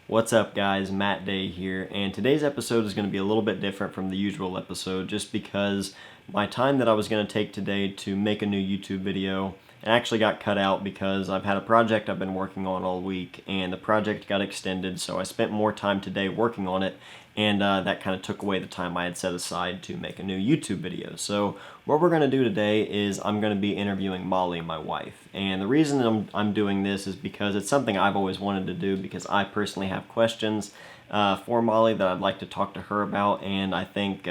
What's up, guys? Matt Day here, and today's episode is going to be a little bit different from the usual episode just because my time that I was going to take today to make a new YouTube video actually got cut out because I've had a project I've been working on all week, and the project got extended, so I spent more time today working on it, and that kind of took away the time I had set aside to make a new YouTube video. So what we're going to do today is I'm going to be interviewing Molly, my wife, and the reason I'm doing this is because it's something I've always wanted to do because I personally have questions for Molly that I'd like to talk to her about, and I think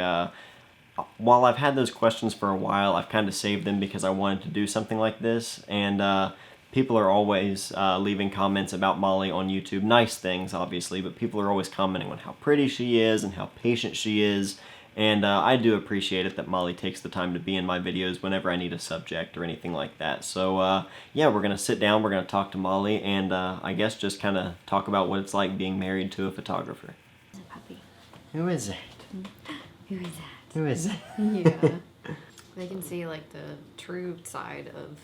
while I've had those questions for a while, I've kind of saved them because I wanted to do something like this, and people are always leaving comments about Molly on YouTube. Nice things, obviously, but people are always commenting on how pretty she is and how patient she is, and I do appreciate it that Molly takes the time to be in my videos whenever I need a subject or anything like that. So, yeah, we're going to sit down, we're going to talk to Molly, and I guess just kind of talk about what it's like being married to a photographer. It's a puppy. Who is it? Who is that? Who is it? Yeah. They can see like the true side of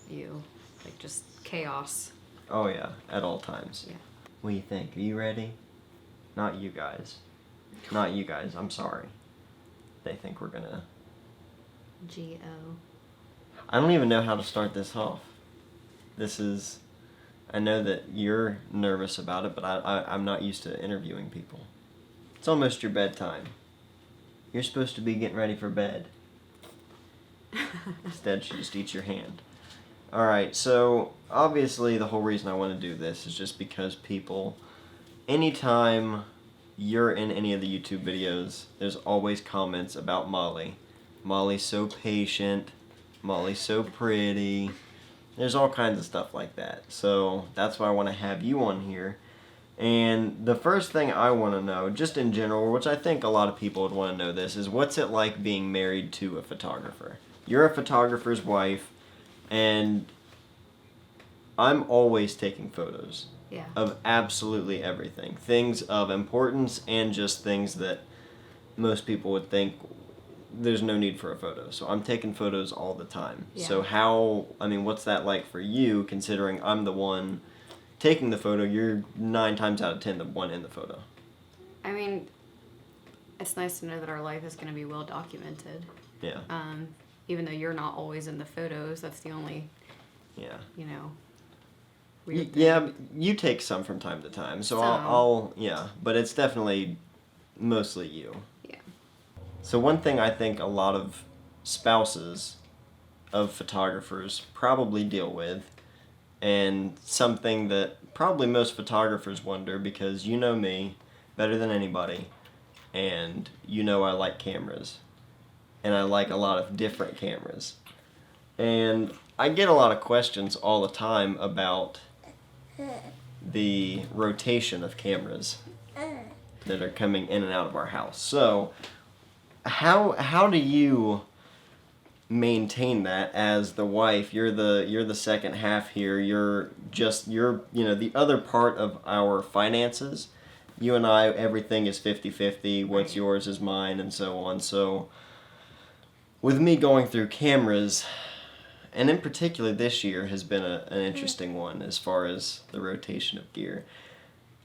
you, like just chaos. Oh, yeah, at all times. Yeah. What do you think? Are you ready? Not you guys. Not you guys. I'm sorry. They think we're gonna... G-O. I don't even know how to start this off. This is... I know that you're nervous about it, but I'm not used to interviewing people. It's almost your bedtime. You're supposed to be getting ready for bed. Instead, she just eats your hand. Alright, so obviously the whole reason I want to do this is just because people, anytime you're in any of the YouTube videos, there's always comments about Molly. Molly's so patient, Molly's so pretty, there's all kinds of stuff like that. So that's why I want to have you on here. And the first thing I want to know, just in general, which I think a lot of people would want to know this, is what's it like being married to a photographer? You're a photographer's wife, and I'm always taking photos of absolutely everything. Things of importance and just things that most people would think there's no need for a photo. So I'm taking photos all the time. Yeah. So what's that like for you, considering I'm the one taking the photo? You're 9 times out of 10 the one in the photo. I mean, it's nice to know that our life is going to be well documented. Yeah. Even though you're not always in the photos, that's the only, Yeah. weird thing. Yeah, you take some from time to time. So I'll but it's definitely mostly you. Yeah. So one thing I think a lot of spouses of photographers probably deal with, and something that probably most photographers wonder, because you know me better than anybody, and you know I like cameras, and I like a lot of different cameras. And I get a lot of questions all the time about the rotation of cameras that are coming in and out of our house. So how do you maintain that as the wife? You're the second half here. You're the other part of our finances. You and I, everything is 50-50. What's yours is mine, and so on. So with me going through cameras, and in particular this year has been an interesting one as far as the rotation of gear.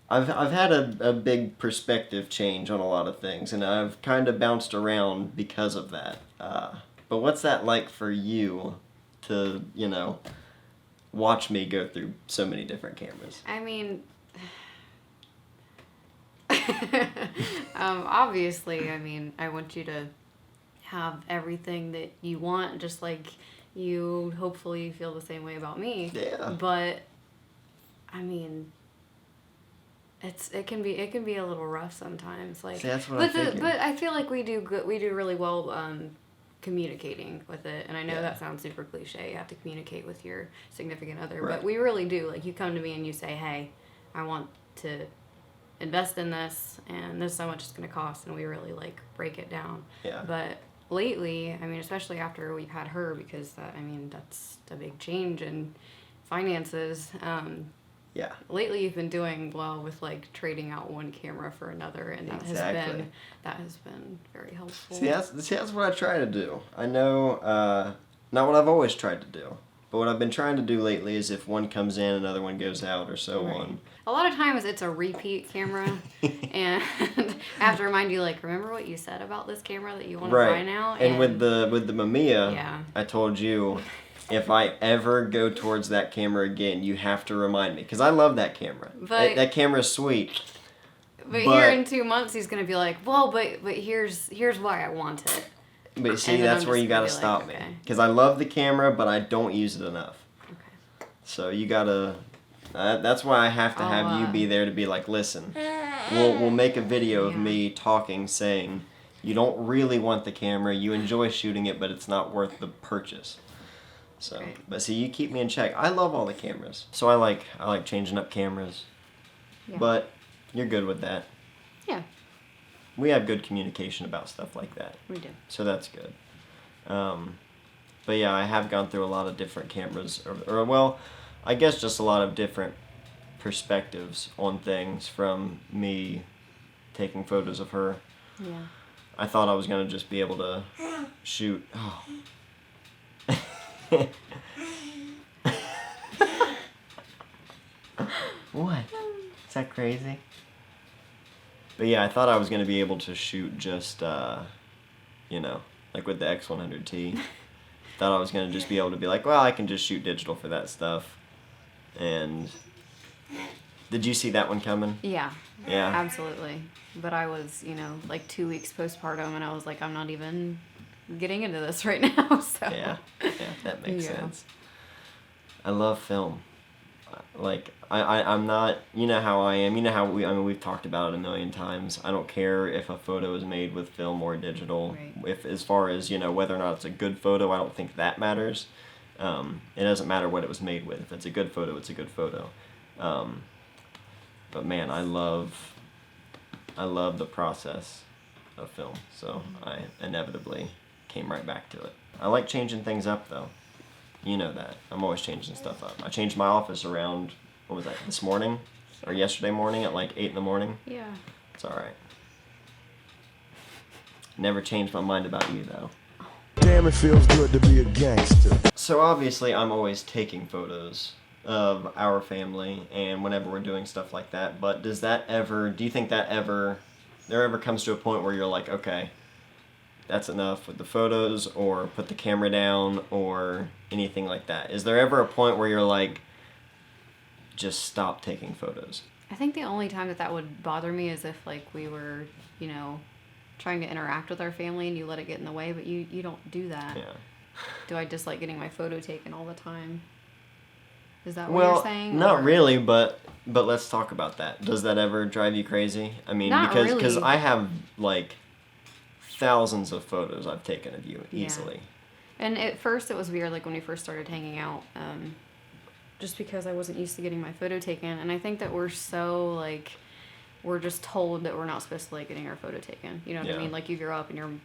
I've had a big perspective change on a lot of things, and I've kind of bounced around because of that. But what's that like for you to, watch me go through so many different cameras? I mean, obviously, I want you to have everything that you want, just like you hopefully feel the same way about me. Yeah. But, it can be a little rough sometimes. Like, see, that's what I figured. But I feel like we do good. We do really well communicating with it, and I know that sounds super cliche. You have to communicate with your significant other, right. But we really do. Like, you come to me and you say, "Hey, I want to invest in this, and this is how much it's going to cost," and we really break it down. Yeah. But lately, especially after we've had her, because that's a big change in finances. Yeah. Lately, you've been doing well with trading out one camera for another, and that has been very helpful. See, that's what I try to do. I know, not what I've always tried to do, But what I've been trying to do lately is if one comes in, another one goes out, or so Right. on. A lot of times it's a repeat camera, and I have to remind you, like, remember what you said about this camera that you want to buy now? And with the Mamiya, Yeah. I told you, if I ever go towards that camera again, you have to remind me, because I love that camera. But- that camera's sweet. But here in 2 months, he's gonna be like, well, but here's why I want it. But you see, And then that's I'm where just you gonna gotta be like, stop me, okay. because I love the camera, but I don't use it enough. Okay. So you gotta. That's why I have to have you be there to be like, listen, we'll make a video of Yeah. me talking, saying, you don't really want the camera, you enjoy shooting it, but it's not worth the purchase. So, Right. but see, you keep me in check. I love all the cameras, so I like changing up cameras. Yeah. But you're good with that. Yeah, We have good communication about stuff like that, we do. so that's good. But yeah, I have gone through a lot of different cameras, or well, I guess just a lot of different perspectives on things from me taking photos of her. Yeah. I thought I was gonna just be able to shoot. Oh. What? Is that crazy? But yeah, I thought I was gonna be able to shoot just, like with the X100T. Thought I was gonna just be able to be like, well, I can just shoot digital for that stuff. And did you see that one coming? Yeah. Yeah. Absolutely. But I was, like 2 weeks postpartum, and I was like, I'm not even getting into this right now. So. Yeah, that makes Yeah. sense. I love film. Like I'm not. You know how I am. You know how we've talked about it a million times. I don't care if a photo is made with film or digital. Right. If as far as whether or not it's a good photo, I don't think that matters. It doesn't matter what it was made with. If it's a good photo, it's a good photo. But man, I love the process of film. So I inevitably came right back to it. I like changing things up though. You know that. I'm always changing stuff up. I changed my office around, what was that, this morning? Or yesterday morning at like 8 in the morning? Yeah. It's alright. Never changed my mind about you though. Damn, it feels good to be a gangster. So obviously I'm always taking photos of our family and whenever we're doing stuff like that, but do you think there ever comes to a point where you're like, okay, that's enough with the photos, or put the camera down, or anything like that? Is there ever a point where you're like, just stop taking photos? I think the only time that would bother me is if, like, we were, trying to interact with our family and you let it get in the way, but you don't do that. Yeah. Do I dislike getting my photo taken all the time? Is that what Well, you're saying? not or- really, but let's talk about that. Does that ever drive you crazy? I mean, Not because really. I have like thousands of photos I've taken of you Yeah. easily. And at first it was weird, like when we first started hanging out, just because I wasn't used to getting my photo taken. And I think that we're so, like, we're just told that we're not supposed to like getting our photo taken. You know what Yeah. I mean? Like, you grow up and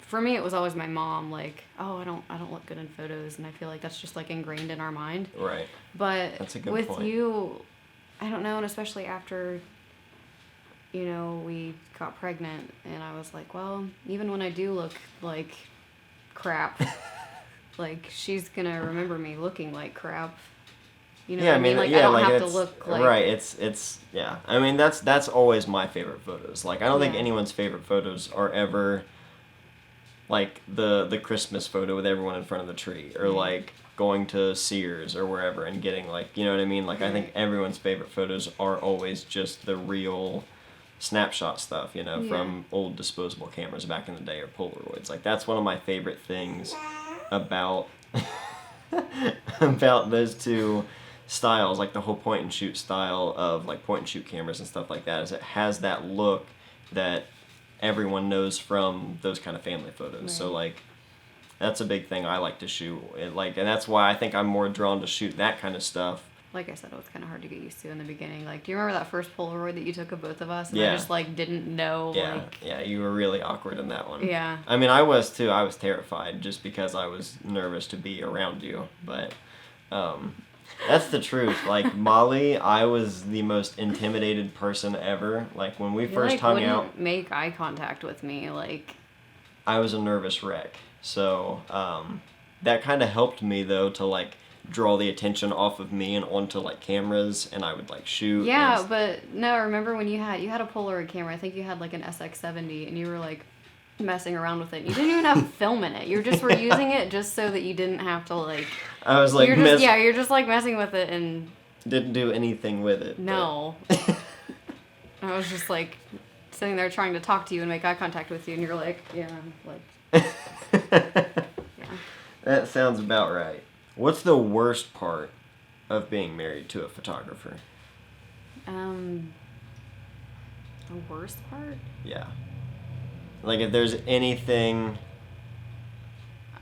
for me, it was always my mom, like, oh, I don't look good in photos. And I feel like that's just like ingrained in our mind. Right. But That's a good with point. you, I don't know, and especially after, we got pregnant, and I was like, well, even when I do look like crap, like, she's gonna remember me looking like crap. You know what I mean? Like, I don't have to look like... right. It's yeah. I mean, that's always my favorite photos. Like, I don't think Yeah. anyone's favorite photos are ever like the Christmas photo with everyone in front of the tree, or like going to Sears or wherever and getting, like, you know what I mean? Like, I think everyone's favorite photos are always just the real snapshot stuff, Yeah. from old disposable cameras back in the day, or Polaroids. Like, that's one of my favorite things about about those two styles, like the whole point and shoot style of like point and shoot cameras and stuff like that, is it has that look that everyone knows from those kind of family photos. So Right. like, that's a big thing I like to shoot. And that's why I think I'm more drawn to shoot that kind of stuff. Like I said, it was kind of hard to get used to in the beginning. Like, do you remember that first Polaroid that you took of both of us? And Yeah. I just, like, didn't know, Yeah, like... yeah, you were really awkward in that one. Yeah. I mean, I was too. I was terrified just because I was nervous to be around you. But that's the truth. Like, Molly, I was the most intimidated person ever. Like, when we You, first like, hung wouldn't out, make eye contact with me, like... I was a nervous wreck. So that kind of helped me, though, to, like, draw the attention off of me and onto like cameras, and I would like shoot. Yeah, and- but no, remember when you had a Polaroid camera? I think you had like an SX70, and you were like messing around with it. You didn't even have film in it. You just were using it just so that you didn't have to like. I was like, you're just like messing with it, and didn't do anything with it. no. I was just like sitting there trying to talk to you and make eye contact with you, and you're like, yeah, like. Yeah. That sounds about right. What's the worst part of being married to a photographer? The worst part? Yeah. Like if there's anything.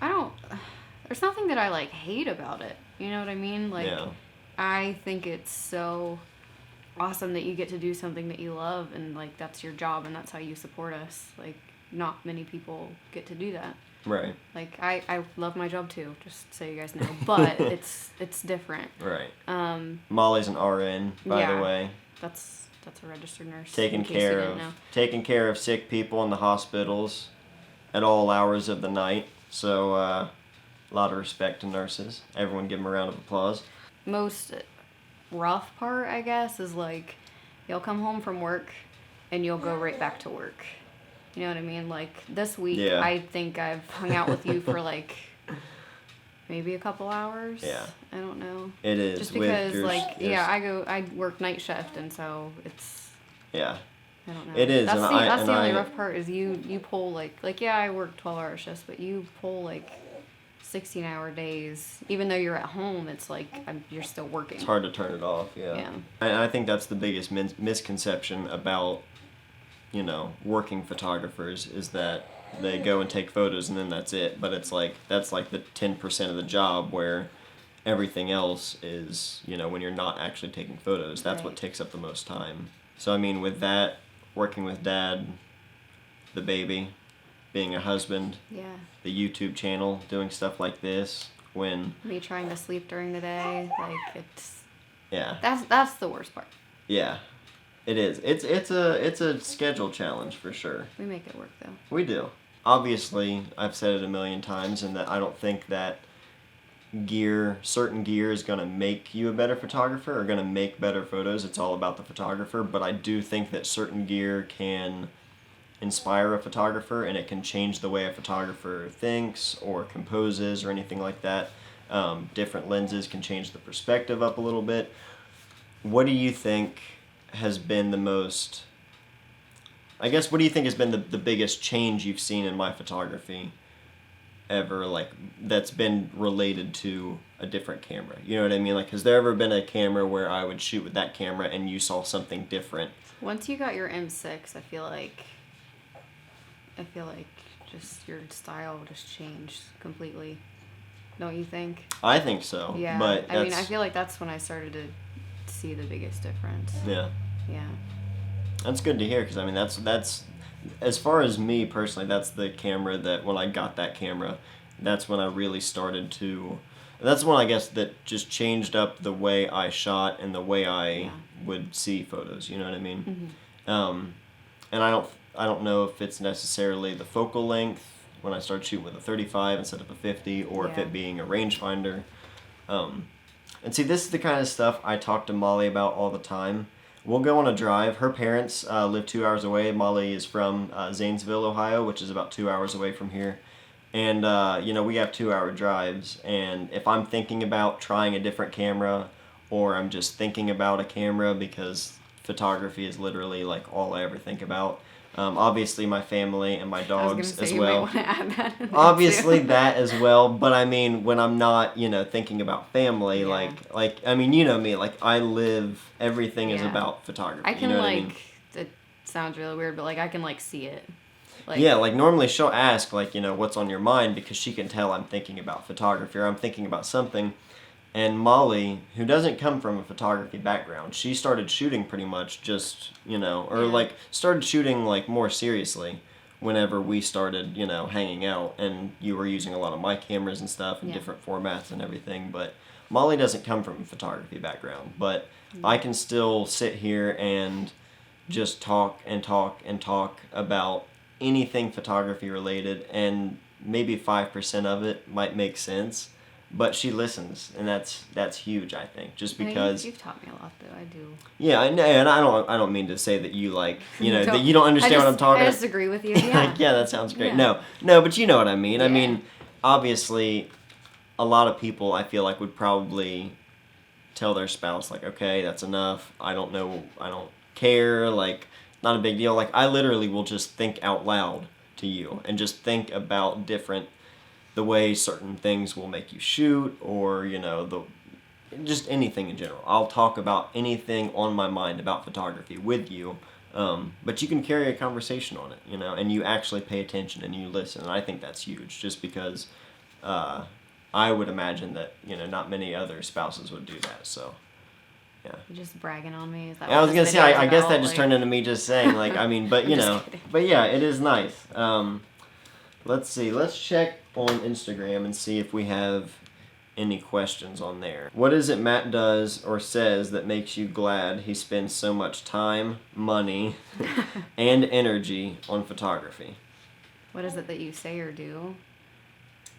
There's nothing that I like hate about it. You know what I mean? Like, Yeah. I think it's so awesome that you get to do something that you love, and like that's your job, and that's how you support us. Like, not many people get to do that. Right. Like, I love my job too, just so you guys know. But it's different. Right. Um, Molly's an RN, by Yeah. the way. that's a registered nurse. Taking in case you care didn't of know. taking care of sick people in the hospitals at all hours of the night. So a lot of respect to nurses. Everyone give them a round of applause. Most rough part, I guess, is like you'll come home from work and you'll go right back to work. You know what I mean? Like this week, Yeah. I think I've hung out with you for like maybe a couple hours. Yeah. I don't know. It is Just with because, your, like, your- yeah, I work night shift, and so it's. yeah. I don't know. It is, That's and the only I- rough part is you pull like yeah, I work 12-hour shifts, but you pull like 16-hour days. Even though you're at home, it's like you're still working. It's hard to turn it off. Yeah. Yeah. And I think that's the biggest misconception about, working photographers is that they go and take photos and then that's it. But it's like that's like the 10% of the job where everything else is, when you're not actually taking photos, that's what Right. takes up the most time. So I mean, with that, working with Dad, the baby, being a husband, Yeah. the YouTube channel, doing stuff like this, when Me trying to sleep during the day, like yeah, that's the worst part. yeah, it is. It's a schedule challenge for sure. We make it work though. We do. Obviously, I've said it a million times, and that I don't think that certain gear is going to make you a better photographer or going to make better photos. It's all about the photographer, but I do think that certain gear can inspire a photographer, and it can change the way a photographer thinks or composes or anything like that. Different lenses can change the perspective up a little bit. What do you think has been the most... I guess, what do you think has been the biggest change you've seen in my photography ever, like, that's been related to a different camera? You know what I mean? Like, has there ever been a camera where I would shoot with that camera and you saw something different? Once you got your M6, I feel like just your style just changed completely. Don't you think? I think so. Yeah. But I mean, I that's- feel like that's when I started to see the biggest difference. Yeah. Yeah. That's good to hear, because I mean that's as far as me personally, that's the camera that when I got that camera, that's when I really started to. That's when I guess that just changed up the way I shot and the way I would see photos. You know what I mean? Mm-hmm. And I don't know if it's necessarily the focal length when I started shooting with a 35 instead of a 50, or if Yeah. it being a rangefinder. And see, this is the kind of stuff I talk to Molly about all the time. We'll go on a drive. Her parents live 2 hours away. Molly is from Zanesville, Ohio, which is about 2 hours away from here. And, we have 2-hour drives. And if I'm thinking about trying a different camera, or I'm just thinking about a camera because photography is literally like all I ever think about. Obviously, my family and my I was dogs gonna say as you well. might want to add that. In there, Obviously too. that as well, but I mean when I'm not, thinking about family, Yeah. like I mean, you know me, like I live, everything is Yeah. about photography. I can you know what like. I mean? It sounds really weird, but like I can like see it. Like, Yeah, like normally she'll ask like, what's on your mind, because she can tell I'm thinking about photography or I'm thinking about something. And Molly, who doesn't come from a photography background, she started shooting pretty much just, like started shooting like more seriously whenever we started, hanging out, and you were using a lot of my cameras and stuff in Yeah. different formats and everything. But Molly doesn't come from a photography background, but I can still sit here and just talk and talk and talk about anything photography related, and maybe 5% of it might make sense, but she listens, and that's huge, I think, just I mean, because. you've taught me a lot, though. I do. Yeah, I know, and I don't mean to say that you like, that Don't- you don't understand what I'm talking I about. just agree with you. Yeah. Like, yeah, that sounds great. Yeah. No, but you know what I mean. I Yeah. mean, obviously, a lot of people I feel like would probably tell their spouse like, okay, that's enough. I don't know. I don't care. Like, not a big deal. Like, I literally will just think out loud to you and just think about the way certain things will make you shoot, or just anything in general. I'll talk about anything on my mind about photography with you, but you can carry a conversation on it, and you actually pay attention and you listen. And I think that's huge, just because I would imagine that not many other spouses would do that. So. Yeah. You're just bragging on me. Is that I was what gonna this say, video is I guess that about? just Like- turned into me just saying, like, I mean, but I'm just kidding. but yeah, it is nice. Let's see, let's check on Instagram and see if we have any questions on there. What is it Matt does or says that makes you glad he spends so much time, money, and energy on photography? What is it that you say or do?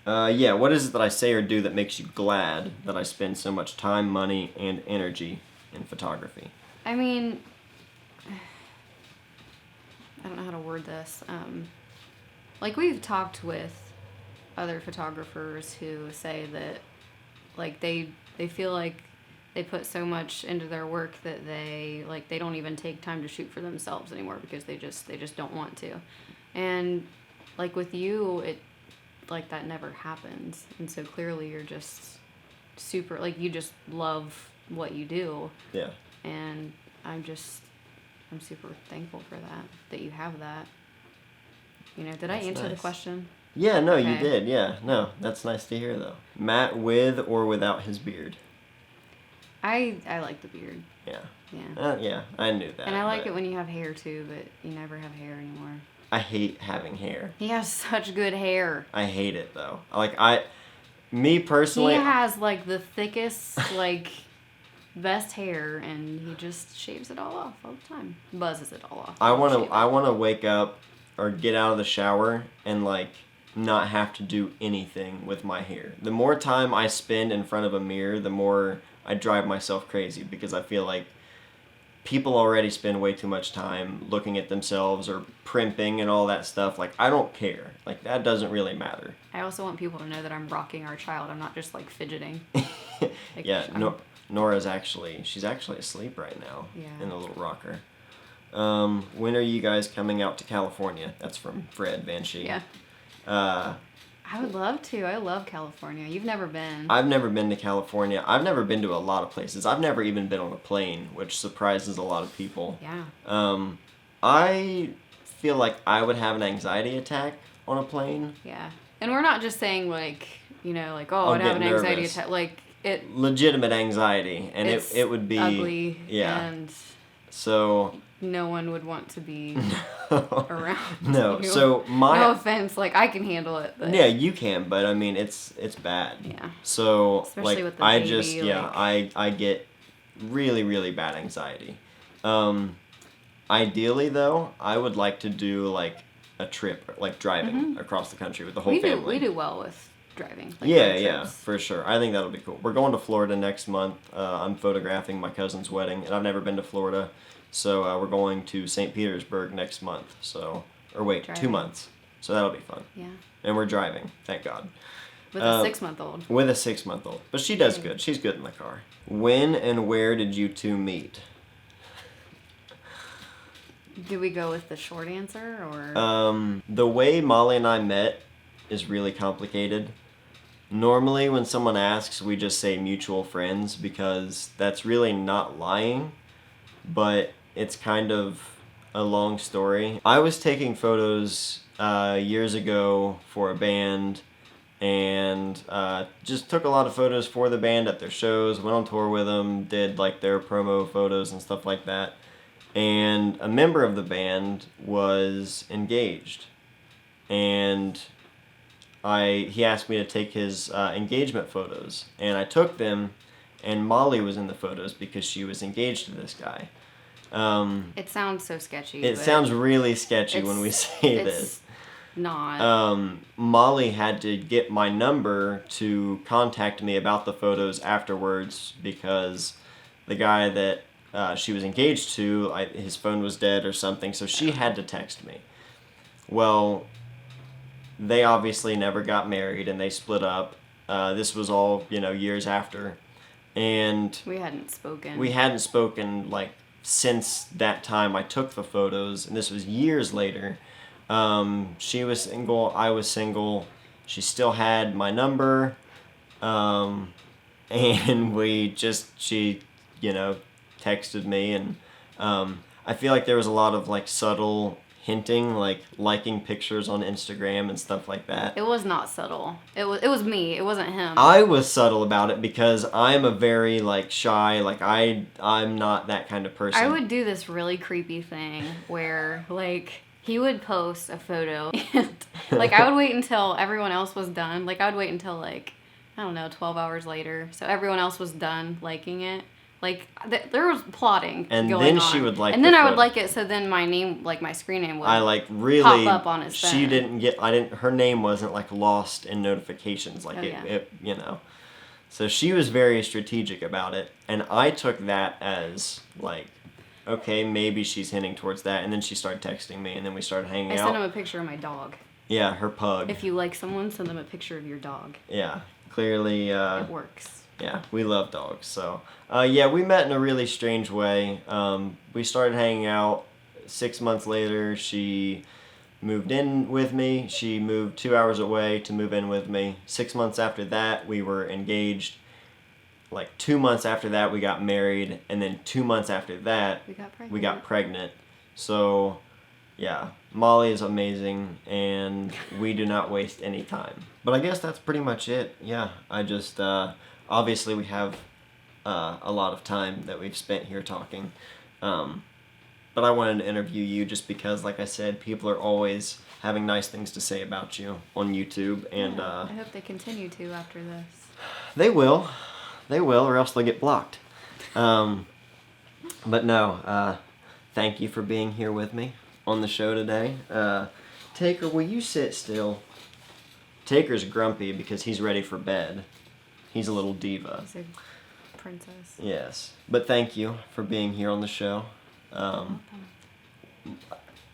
Yeah, what is it that I say or do that makes you glad that I spend so much time, money, and energy in photography? I mean, I don't know how to word this. Like, we've talked with other photographers who say that, like, they feel like they put so much into their work that they don't even take time to shoot for themselves anymore because they just don't want to. And like with you, like that never happens, and so clearly you're just super, like, you just love what you do. Yeah. And I'm super thankful for that you have that. Did I That's answer the nice. question? Yeah, no, you Okay. did. Yeah, no, that's nice to hear though. Matt with or without his beard? I like the beard. Yeah. Yeah. Yeah, I knew that. And I like but it when you have hair too, but you never have hair anymore. I hate having hair. He has such good hair. I hate it though. Me He personally. has like the thickest, like, best hair, and he just shaves it all off all the time. Buzzes it all off. I Shave it. want to wake up or get out of the shower and like not have to do anything with my hair. The more time I spend in front of a mirror, the more I drive myself crazy, because I feel like people already spend way too much time looking at themselves or primping and all that stuff. Like, I don't care. Like, that doesn't really matter. I also want people to know that I'm rocking our child. I'm not just like fidgeting. Like, Yeah, I'm- Nora's she's actually asleep right now Yeah. in the little rocker. When are you guys coming out to California? That's from Fred Van Shee. Yeah. I would love to. I love California. You've never been. I've never been to California. I've never been to a lot of places. I've never even been on a plane, which surprises a lot of people. Yeah. I feel like I would have an anxiety attack on a plane. Yeah. And we're not just saying like, like, oh, I'll I'd have get an anxiety nervous. attack. Like, it. Legitimate anxiety, and It's it would be ugly. Yeah. And So no one would want to be no, around. You. so my No offense. Like, I can handle it. But yeah, you can, but I mean it's bad. Yeah. So Especially like with the I baby, just I get really, really bad anxiety. Ideally though, I would like to do like a trip, like driving across the country with the whole we family. do well with driving. Like, Yeah, road yeah, trips. for sure. I think that'll be cool. We're going to Florida next month. I'm photographing my cousin's wedding, and I've never been to Florida, so we're going to St. Petersburg next month. So, or wait, 2 Driving. months. So that'll be fun. Yeah. And we're driving, thank God. With a 6-month-old. With a 6-month-old, but she does good. She's good in the car. When and where did you two meet? Do we go with the short answer or? The way Molly and I met is really complicated. Normally, when someone asks, we just say mutual friends, because that's really not lying, but it's kind of a long story. I was taking photos years ago for a band, and just took a lot of photos for the band at their shows, went on tour with them, did like their promo photos and stuff like that. And a member of the band was engaged, and he asked me to take his engagement photos, and I took them, and Molly was in the photos because she was engaged to this guy. It sounds so sketchy. It but sounds really sketchy when we say it's- this. not. Molly had to get my number to contact me about the photos afterwards because the guy that she was engaged to, his phone was dead or something, so she had to text me. Well, they obviously never got married and they split up. This was all, years after. And We hadn't spoken. we hadn't spoken, like, since that time I took the photos, and this was years later. She was single, I was single. She still had my number. And she, texted me, and I feel like there was a lot of, like, subtle hinting, like liking pictures on Instagram and stuff like that. It was not subtle. It was me. It wasn't him. I was subtle about it because I'm a very, like, shy, like, I'm not that kind of person. I would do this really creepy thing where, like, he would post a photo and, like, I would wait until everyone else was done. Like, I would wait until, like, I don't know, 12 hours later. So everyone else was done liking it. Like, there was plotting and going then on. she would like and then the I would photo. like it, so then my name, like, my screen name would I like really pop up on his she phone. didn't get her name wasn't like lost in notifications like Oh, yeah. it. So she was very strategic about it, and I took that as like, okay, maybe she's hinting towards that. And then she started texting me, and then we started hanging I out. sent him a picture of my dog. Yeah, her pug. If you like someone, send them a picture of your dog. Yeah, clearly It works. yeah, we love dogs. So, yeah, we met in a really strange way. We started hanging out. 6 months later, she moved in with me. She moved 2 hours away to move in with me. 6 months after that, we were engaged. Like 2 months after that, we got married. And then 2 months after that, We got pregnant. So, yeah, Molly is amazing, and we do not waste any time. But I guess that's pretty much it. Yeah, I just... obviously, we have a lot of time that we've spent here talking. But I wanted to interview you just because, like I said, people are always having nice things to say about you on YouTube. And I hope they continue to after this. they will. They will, or else they'll get blocked. But no, thank you for being here with me on the show today. Taker, will you sit still? Taker's grumpy because he's ready for bed. He's a little diva. He's a princess. Yes. But thank you for being here on the show.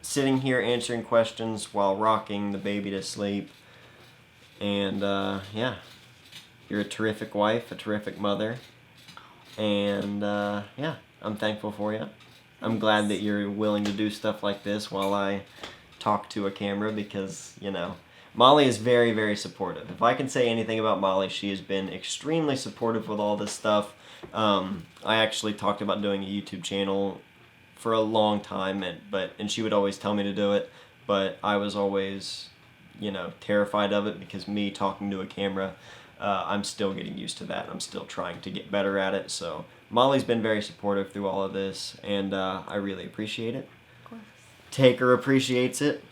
Sitting here answering questions while rocking the baby to sleep. And, yeah. You're a terrific wife, a terrific mother. And, yeah, I'm thankful for you. I'm glad that you're willing to do stuff like this while I talk to a camera because, Molly is very, very supportive. If I can say anything about Molly, she has been extremely supportive with all this stuff. I actually talked about doing a YouTube channel for a long time, and she would always tell me to do it, but I was always, terrified of it because me talking to a camera, I'm still getting used to that. I'm still trying to get better at it. So Molly's been very supportive through all of this, and I really appreciate it. Of course. Taker appreciates it.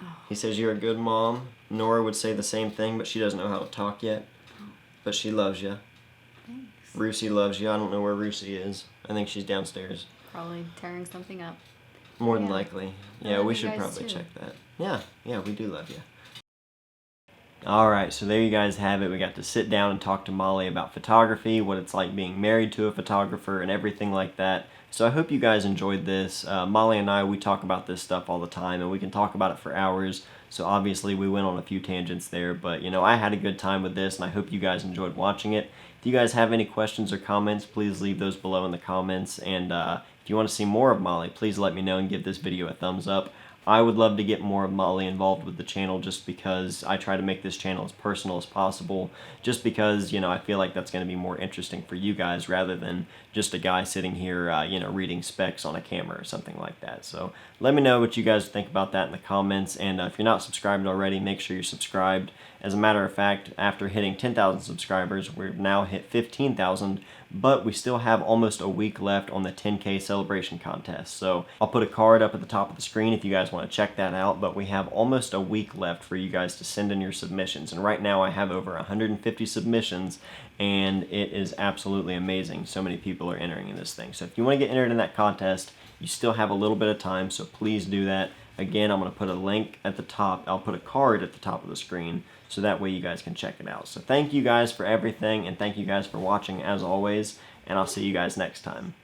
Oh. He says you're a good mom. Nora would say the same thing, but she doesn't know how to talk yet. But she loves you. Thanks. Rusey loves you. I don't know where Rusey is. I think she's downstairs. Probably tearing something up. More than Yeah. likely. I Yeah, love we you should guys probably too. check that. Yeah, we do love you. Alright, so there you guys have it. We got to sit down and talk to Molly about photography, what it's like being married to a photographer, and everything like that. So I hope you guys enjoyed this. Molly and I, we talk about this stuff all the time, and we can talk about it for hours. So obviously we went on a few tangents there, but I had a good time with this, and I hope you guys enjoyed watching it. If you guys have any questions or comments, please leave those below in the comments. And if you want to see more of Molly, please let me know and give this video a thumbs up. I would love to get more of Molly involved with the channel just because I try to make this channel as personal as possible, just because, I feel like that's going to be more interesting for you guys rather than just a guy sitting here, reading specs on a camera or something like that. So let me know what you guys think about that in the comments, and if you're not subscribed already, make sure you're subscribed. As a matter of fact, after hitting 10,000 subscribers, we've now hit 15,000, but we still have almost a week left on the 10K celebration contest. So I'll put a card up at the top of the screen if you guys want to check that out, but we have almost a week left for you guys to send in your submissions. And right now I have over 150 submissions, and it is absolutely amazing. So many people are entering in this thing. So if you want to get entered in that contest, you still have a little bit of time, so please do that. Again, I'm going to put a link at the top. I'll put a card at the top of the screen so that way you guys can check it out. So thank you guys for everything, and thank you guys for watching as always, and I'll see you guys next time.